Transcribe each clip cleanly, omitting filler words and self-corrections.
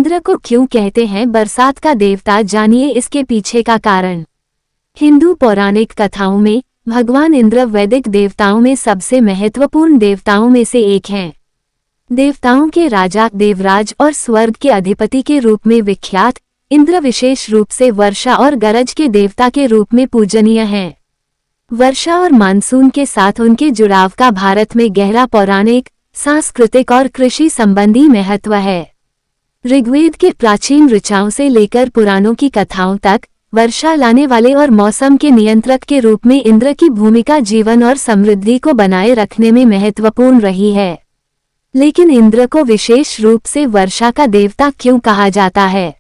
इंद्र को क्यों कहते हैं बरसात का देवता, जानिए इसके पीछे का कारण। हिंदू पौराणिक कथाओं में भगवान इंद्र वैदिक देवताओं में सबसे महत्वपूर्ण देवताओं में से एक हैं। देवताओं के राजा, देवराज और स्वर्ग के अधिपति के रूप में विख्यात इंद्र विशेष रूप से वर्षा और गरज के देवता के रूप में पूजनीय हैं। वर्षा और मानसून के साथ उनके जुड़ाव का भारत में गहरा पौराणिक, सांस्कृतिक और कृषि संबंधी महत्व है। ऋग्वेद के प्राचीन ऋचाओं से लेकर पुराणों की कथाओं तक वर्षा लाने वाले और मौसम के नियंत्रक के रूप में इंद्र की भूमिका जीवन और समृद्धि को बनाए रखने में महत्वपूर्ण रही है। लेकिन इंद्र को विशेष रूप से वर्षा का देवता क्यों कहा जाता है?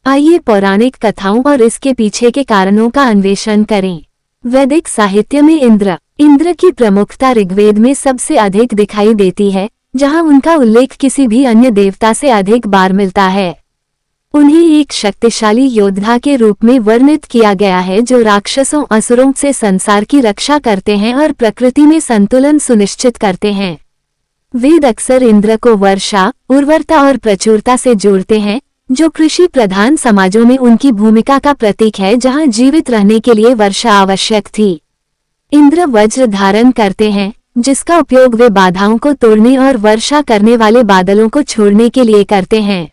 आइए पौराणिक कथाओं और इसके पीछे के कारणों का अन्वेषण करें। वैदिक साहित्य में इंद्र की प्रमुखता ऋग्वेद में सबसे अधिक दिखाई देती है, जहां उनका उल्लेख किसी भी अन्य देवता से अधिक बार मिलता है। उन्हें एक शक्तिशाली योद्धा के रूप में वर्णित किया गया है, जो राक्षसों असुरों से संसार की रक्षा करते हैं और प्रकृति में संतुलन सुनिश्चित करते हैं। वेद अक्सर इंद्र को वर्षा, उर्वरता और प्रचुरता से जोड़ते हैं, जो कृषि प्रधान समाजों में उनकी भूमिका का प्रतीक है, जहां जीवित रहने के लिए वर्षा आवश्यक थी। इंद्र वज्र धारण करते हैं, जिसका उपयोग वे बाधाओं को तोड़ने और वर्षा करने वाले बादलों को छोड़ने के लिए करते हैं।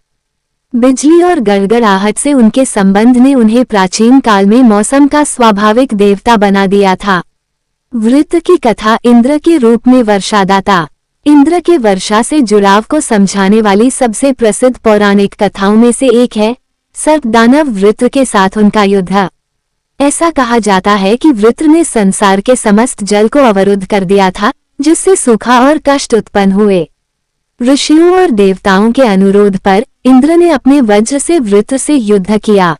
बिजली और गड़गड़ाहट से उनके संबंध ने उन्हें प्राचीन काल में मौसम का स्वाभाविक देवता बना दिया था। वृत्त की कथा इंद्र के रूप में वर्षादाता। इंद्र के वर्षा से जुड़ाव को समझाने वाली सबसे प्रसिद्ध पौराणिक कथाओं में से एक है सर्पदानव वृत्र के साथ उनका युद्ध। ऐसा कहा जाता है कि वृत्र ने संसार के समस्त जल को अवरुद्ध कर दिया था, जिससे सूखा और कष्ट उत्पन्न हुए। ऋषियों और देवताओं के अनुरोध पर इंद्र ने अपने वज्र से वृत्र से युद्ध किया।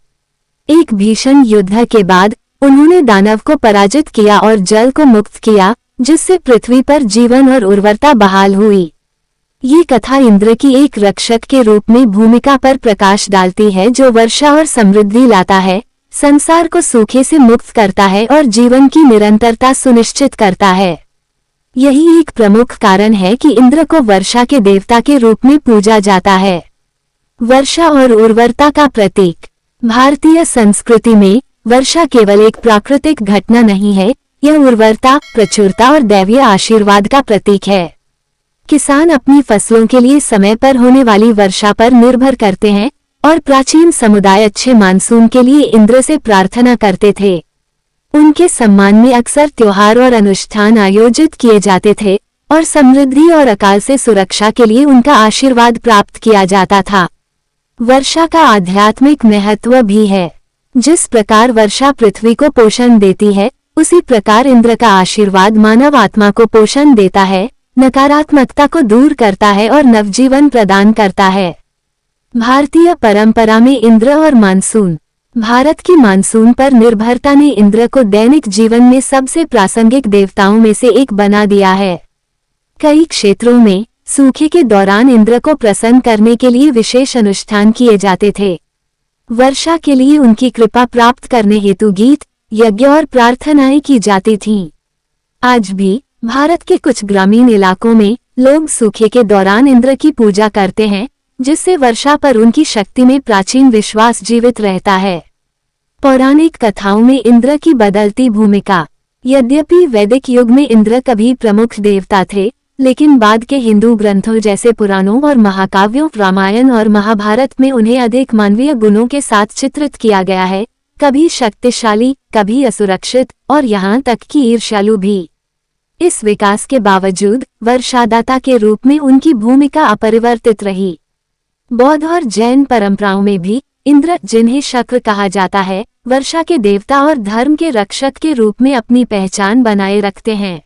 एक भीषण युद्ध के बाद उन्होंने दानव को पराजित किया और जल को मुक्त किया, जिससे पृथ्वी पर जीवन और उर्वरता बहाल हुई। ये कथा इंद्र की एक रक्षक के रूप में भूमिका पर प्रकाश डालती है, जो वर्षा और समृद्धि लाता है, संसार को सूखे से मुक्त करता है और जीवन की निरंतरता सुनिश्चित करता है। यही एक प्रमुख कारण है कि इंद्र को वर्षा के देवता के रूप में पूजा जाता है। वर्षा और उर्वरता का प्रतीक। भारतीय संस्कृति में वर्षा केवल एक प्राकृतिक घटना नहीं है, यह उर्वरता, प्रचुरता और दैवीय आशीर्वाद का प्रतीक है। किसान अपनी फसलों के लिए समय पर होने वाली वर्षा पर निर्भर करते हैं और प्राचीन समुदाय अच्छे मानसून के लिए इंद्र से प्रार्थना करते थे। उनके सम्मान में अक्सर त्योहार और अनुष्ठान आयोजित किए जाते थे और समृद्धि और अकाल से सुरक्षा के लिए उनका आशीर्वाद प्राप्त किया जाता था। वर्षा का आध्यात्मिक महत्व भी है। जिस प्रकार वर्षा पृथ्वी को पोषण देती है, उसी प्रकार इंद्र का आशीर्वाद मानव आत्मा को पोषण देता है, नकारात्मकता को दूर करता है और नवजीवन प्रदान करता है। भारतीय परंपरा में इंद्र और मानसून। भारत की मानसून पर निर्भरता ने इंद्र को दैनिक जीवन में सबसे प्रासंगिक देवताओं में से एक बना दिया है। कई क्षेत्रों में सूखे के दौरान इंद्र को प्रसन्न करने के लिए विशेष अनुष्ठान किए जाते थे। वर्षा के लिए उनकी कृपा प्राप्त करने हेतु गीत, यज्ञ और प्रार्थनाएं की जाती थीं। आज भी भारत के कुछ ग्रामीण इलाकों में लोग सूखे के दौरान इंद्र की पूजा करते हैं, जिससे वर्षा पर उनकी शक्ति में प्राचीन विश्वास जीवित रहता है। पौराणिक कथाओं में इंद्र की बदलती भूमिका। यद्यपि वैदिक युग में इंद्र कभी प्रमुख देवता थे, लेकिन बाद के हिंदू ग्रंथों जैसे पुराणों और महाकाव्यों, रामायण और महाभारत में उन्हें अधिक मानवीय गुणों के साथ चित्रित किया गया है, कभी शक्तिशाली, कभी असुरक्षित और यहाँ तक कि ईर्ष्यालु भी। इस विकास के बावजूद वर्षादाता के रूप में उनकी भूमिका अपरिवर्तित रही। बौद्ध और जैन परंपराओं में भी इंद्र, जिन्हें शक्र कहा जाता है, वर्षा के देवता और धर्म के रक्षक के रूप में अपनी पहचान बनाए रखते हैं।